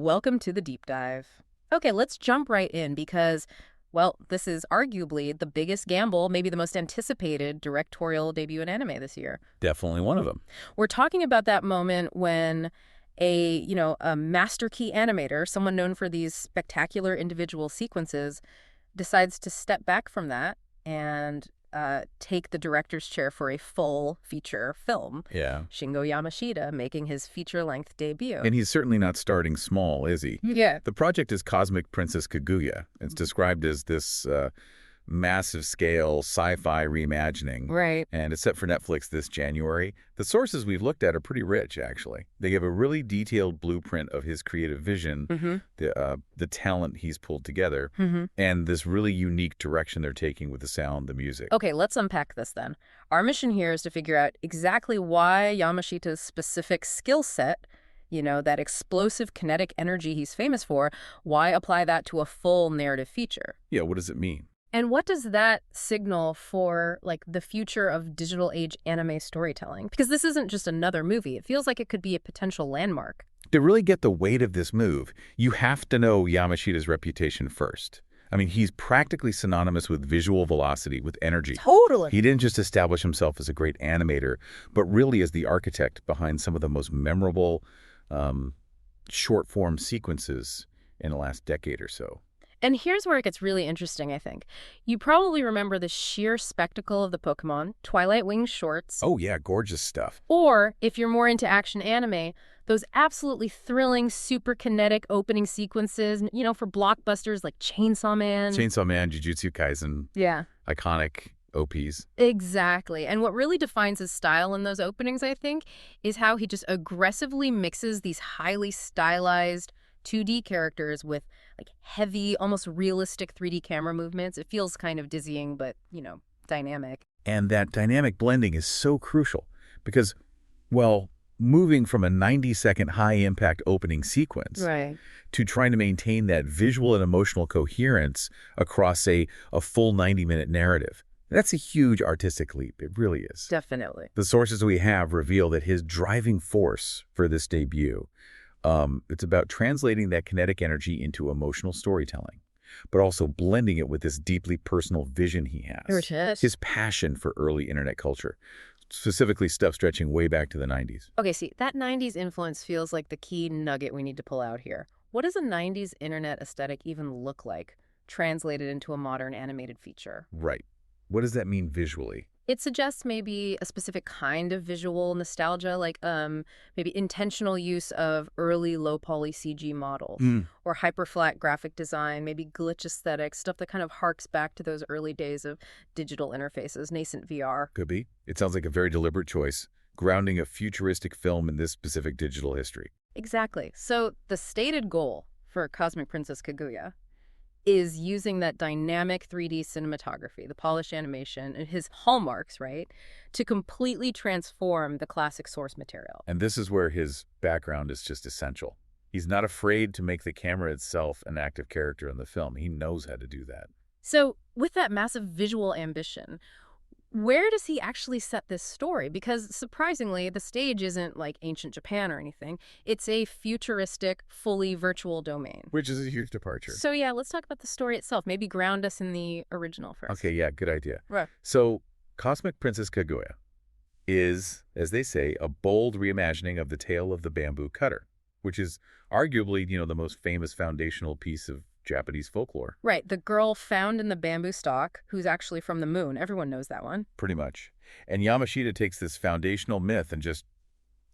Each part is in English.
Welcome to the deep dive. Okay, let's jump right in because, well, this is arguably the biggest gamble, maybe the most anticipated directorial debut in anime this year. Definitely one of them. We're talking about that moment when a master key animator, someone known for these spectacular individual sequences, decides to step back from that and take the director's chair for a full feature film. Yeah. Shingo Yamashita making his feature-length debut. And he's certainly not starting small, is he? Yeah. The project is Cosmic Princess Kaguya. It's described as this massive-scale sci-fi reimagining. Right. And it's set for Netflix this January. The sources we've looked at are pretty rich, actually. They give a really detailed blueprint of his creative vision, the talent he's pulled together, and this really unique direction they're taking with the sound, the music. Okay, let's unpack this then. Our mission here is to figure out exactly why Yamashita's specific skill set, that explosive kinetic energy he's famous for, why apply that to a full narrative feature? Yeah, what does it mean? And what does that signal for, the future of digital age anime storytelling? Because this isn't just another movie. It feels like it could be a potential landmark. To really get the weight of this move, you have to know Yamashita's reputation first. I mean, he's practically synonymous with visual velocity, with energy. Totally. He didn't just establish himself as a great animator, but really as the architect behind some of the most memorable short-form sequences in the last decade or so. And here's where it gets really interesting, I think. You probably remember the sheer spectacle of the Pokémon, Twilight Wings shorts. Oh, yeah, gorgeous stuff. Or, if you're more into action anime, those absolutely thrilling, super kinetic opening sequences, for blockbusters like Chainsaw Man. Chainsaw Man, Jujutsu Kaisen. Yeah. Iconic OPs. Exactly. And what really defines his style in those openings, I think, is how he just aggressively mixes these highly stylized 2D characters with heavy, almost realistic 3D camera movements. It feels kind of dizzying, but, dynamic. And that dynamic blending is so crucial because, well, moving from a 90-second high-impact opening sequence to trying to maintain that visual and emotional coherence across a full 90-minute narrative. That's a huge artistic leap. It really is. Definitely. The sources we have reveal that his driving force for this debut, it's about translating that kinetic energy into emotional storytelling, but also blending it with this deeply personal vision he has. His passion for early internet culture, specifically stuff stretching way back to the 90s. Okay, see, that 90s influence feels like the key nugget we need to pull out here. What does a 90s internet aesthetic even look like, translated into a modern animated feature? Right. What does that mean visually? It suggests maybe a specific kind of visual nostalgia, like maybe intentional use of early low-poly CG models or hyper-flat graphic design, maybe glitch aesthetics, stuff that kind of harks back to those early days of digital interfaces, nascent VR. Could be. It sounds like a very deliberate choice, grounding a futuristic film in this specific digital history. Exactly. So the stated goal for Cosmic Princess Kaguya is using that dynamic 3D cinematography, the polished animation, and his hallmarks, to completely transform the classic source material. And this is where his background is just essential. He's not afraid to make the camera itself an active character in the film. He knows how to do that. So with that massive visual ambition, where does he actually set this story? Because surprisingly, the stage isn't like ancient Japan or anything. It's a futuristic, fully virtual domain. Which is a huge departure. So yeah, let's talk about the story itself. Maybe ground us in the original first. Okay, yeah, good idea. Right. So Cosmic Princess Kaguya is, as they say, a bold reimagining of the tale of the bamboo cutter, which is arguably, the most famous foundational piece of Japanese folklore. Right, the girl found in the bamboo stalk, who's actually from the moon. Everyone knows that one. Pretty much. And Yamashita takes this foundational myth and just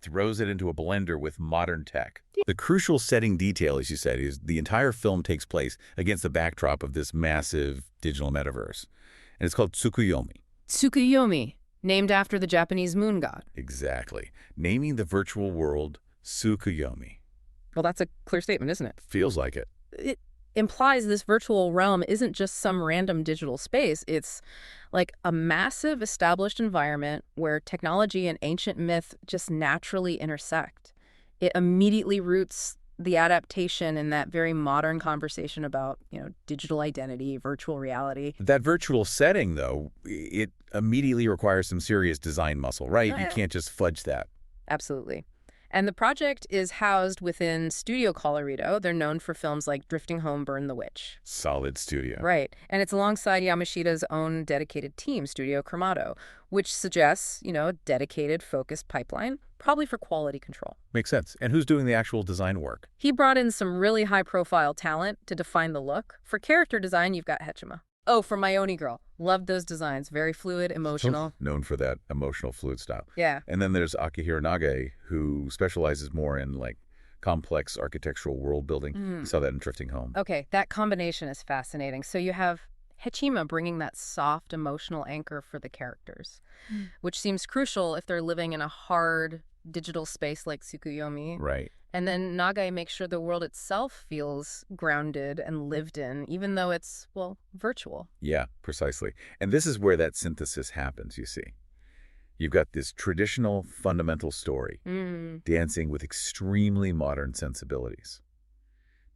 throws it into a blender with modern tech. The crucial setting detail, as you said, is the entire film takes place against the backdrop of this massive digital metaverse. And it's called Tsukuyomi. Tsukuyomi, named after the Japanese moon god. Exactly. Naming the virtual world Tsukuyomi. Well, that's a clear statement, isn't it? Feels like it. It implies this virtual realm isn't just some random digital space. It's like a massive established environment where technology and ancient myth just naturally intersect. It immediately roots the adaptation in that very modern conversation about, digital identity, virtual reality. That virtual setting, though, it immediately requires some serious design muscle, right? You can't just fudge that. Absolutely. And the project is housed within Studio Colorido. They're known for films like Drifting Home, Burn the Witch. Solid studio. Right. And it's alongside Yamashita's own dedicated team, Studio Cremato, which suggests, a dedicated, focused pipeline, probably for quality control. Makes sense. And who's doing the actual design work? He brought in some really high-profile talent to define the look. For character design, you've got Hechima. Oh, from My Oni Girl. Loved those designs. Very fluid, emotional. Known for that emotional fluid style. Yeah. And then there's Akihiro Nage, who specializes more in complex architectural world building. You saw that in Drifting Home. Okay, that combination is fascinating. So you have Hechima bringing that soft emotional anchor for the characters, which seems crucial if they're living in a hard digital space like Tsukuyomi. Right. And then Nagai makes sure the world itself feels grounded and lived in, even though it's, virtual. Yeah, precisely. And this is where that synthesis happens, you see. You've got this traditional fundamental story, dancing with extremely modern sensibilities.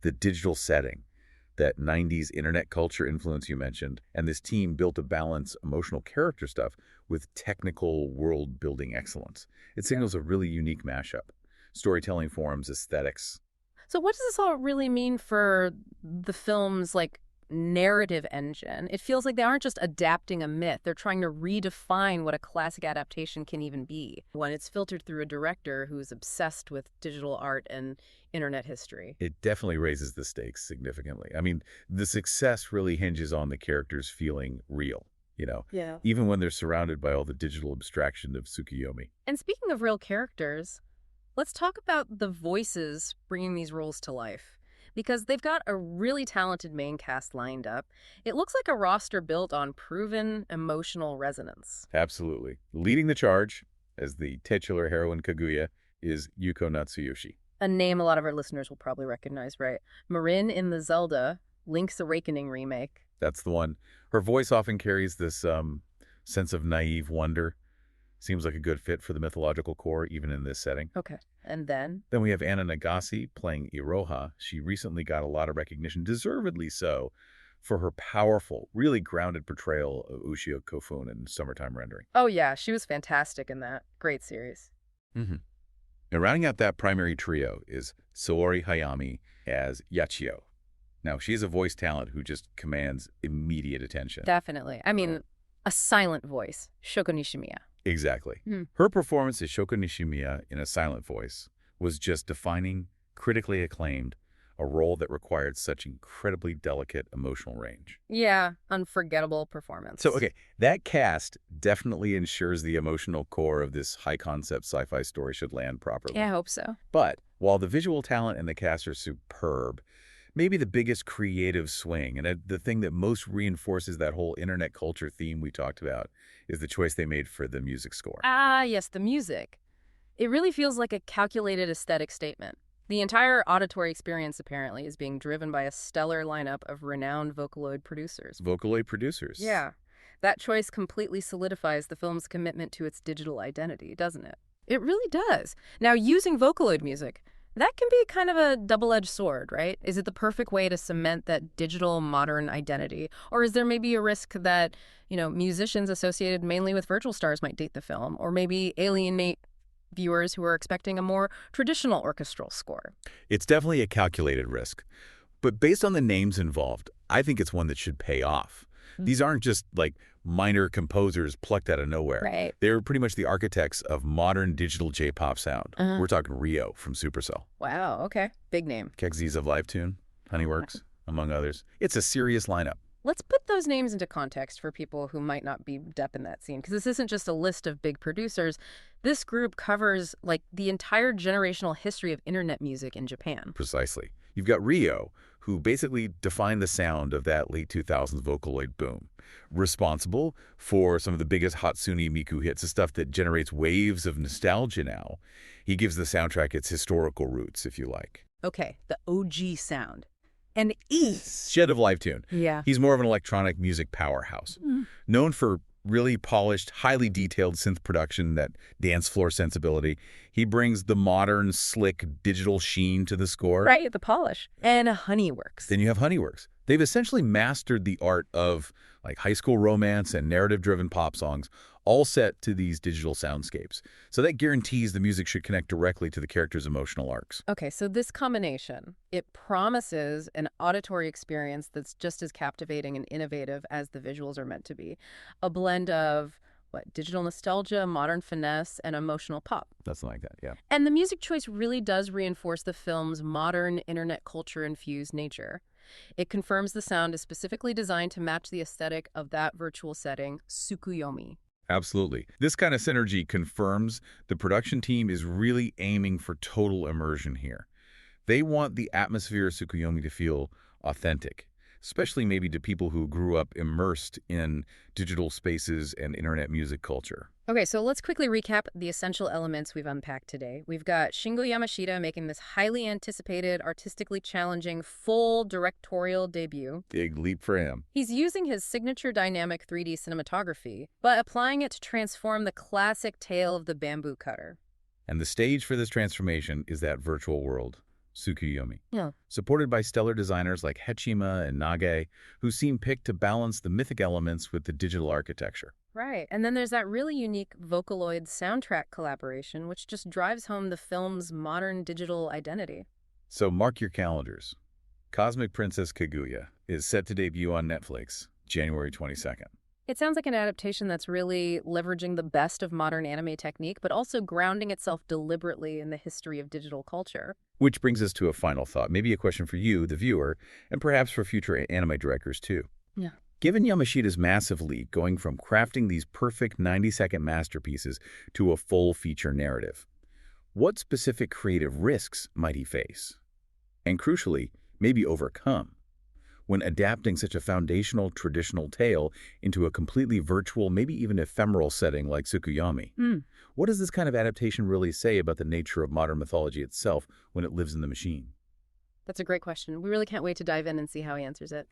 The digital setting, that 90s internet culture influence you mentioned, and this team built to balance emotional character stuff with technical world-building excellence. It signals a really unique mashup. Storytelling forms, aesthetics. So what does this all really mean for the film's, narrative engine? It feels like they aren't just adapting a myth. They're trying to redefine what a classic adaptation can even be when it's filtered through a director who's obsessed with digital art and internet history. It definitely raises the stakes significantly. I mean, the success really hinges on the characters feeling real. Yeah. Even when they're surrounded by all the digital abstraction of Tsukuyomi. And speaking of real characters, let's talk about the voices bringing these roles to life, because they've got a really talented main cast lined up. It looks like a roster built on proven emotional resonance. Absolutely. Leading the charge as the titular heroine Kaguya is Yuko Natsuyoshi. A name a lot of our listeners will probably recognize, right? Marin in the Zelda Link's Awakening remake. That's the one. Her voice often carries this sense of naive wonder. Seems like a good fit for the mythological core, even in this setting. Okay. And then? Then we have Anna Nagase playing Iroha. She recently got a lot of recognition, deservedly so, for her powerful, really grounded portrayal of Ushio Kofun in Summertime Rendering. Oh, yeah. She was fantastic in that. Great series. And rounding out that primary trio is Saori Hayami as Yachio. Now, she's a voice talent who just commands immediate attention. Definitely. I mean, a silent voice. Shoko Nishimiya. Exactly. Her performance as Shoko Nishimiya in a silent voice was just defining, critically acclaimed, a role that required such incredibly delicate emotional range. Yeah, unforgettable performance. So, okay, that cast definitely ensures the emotional core of this high-concept sci-fi story should land properly. Yeah, I hope so. But while the visual talent and the cast are superb, maybe the biggest creative swing, and the thing that most reinforces that whole internet culture theme we talked about, is the choice they made for the music score. Ah, yes, the music. It really feels like a calculated aesthetic statement. The entire auditory experience, apparently, is being driven by a stellar lineup of renowned Vocaloid producers. Vocaloid producers. Yeah. That choice completely solidifies the film's commitment to its digital identity, doesn't it? It really does. Now, using Vocaloid music, that can be kind of a double-edged sword, right? Is it the perfect way to cement that digital modern identity? Or is there maybe a risk that, musicians associated mainly with virtual stars might date the film, or maybe alienate viewers who are expecting a more traditional orchestral score? It's definitely a calculated risk. But based on the names involved, I think it's one that should pay off. These aren't just minor composers plucked out of nowhere. Right. They're pretty much the architects of modern digital J-pop sound. We're talking Rio from Supercell. Wow, okay. Big name. Kegzi's of Livetune, Honeyworks, among others. It's a serious lineup. Let's put those names into context for people who might not be dep in that scene, because this isn't just a list of big producers. This group covers the entire generational history of internet music in Japan. Precisely. You've got Rio, who basically defined the sound of that late 2000s Vocaloid boom. Responsible for some of the biggest Hatsune Miku hits, the stuff that generates waves of nostalgia now. He gives the soundtrack its historical roots, if you like. Okay, the OG sound. And Shed of Livetune. Yeah. He's more of an electronic music powerhouse. Known for really polished, highly detailed synth production, that dance floor sensibility. He brings the modern, slick, digital sheen to the score. Right, the polish. And Honeyworks. Then you have Honeyworks. They've essentially mastered the art of high school romance and narrative-driven pop songs, all set to these digital soundscapes. So that guarantees the music should connect directly to the characters' emotional arcs. Okay, so this combination, it promises an auditory experience that's just as captivating and innovative as the visuals are meant to be. A blend of, digital nostalgia, modern finesse, and emotional pop. Something like that, yeah. And the music choice really does reinforce the film's modern internet culture-infused nature. It confirms the sound is specifically designed to match the aesthetic of that virtual setting, Tsukuyomi. Absolutely. This kind of synergy confirms the production team is really aiming for total immersion here. They want the atmosphere of Tsukuyomi to feel authentic, especially maybe to people who grew up immersed in digital spaces and internet music culture. Okay, so let's quickly recap the essential elements we've unpacked today. We've got Shingo Yamashita making this highly anticipated, artistically challenging, full directorial debut. Big leap for him. He's using his signature dynamic 3D cinematography, but applying it to transform the classic tale of the bamboo cutter. And the stage for this transformation is that virtual world, Tsukuyomi. Yeah. Supported by stellar designers like Hechima and Nage, who seem picked to balance the mythic elements with the digital architecture. Right. And then there's that really unique Vocaloid soundtrack collaboration, which just drives home the film's modern digital identity. So mark your calendars. Cosmic Princess Kaguya is set to debut on Netflix January 22nd. It sounds like an adaptation that's really leveraging the best of modern anime technique, but also grounding itself deliberately in the history of digital culture. Which brings us to a final thought, maybe a question for you, the viewer, and perhaps for future anime directors too. Yeah. Given Yamashita's massive leap going from crafting these perfect 90-second masterpieces to a full feature narrative, what specific creative risks might he face? And crucially, maybe overcome when adapting such a foundational traditional tale into a completely virtual, maybe even ephemeral setting like Tsukuyomi? What does this kind of adaptation really say about the nature of modern mythology itself when it lives in the machine? That's a great question. We really can't wait to dive in and see how he answers it.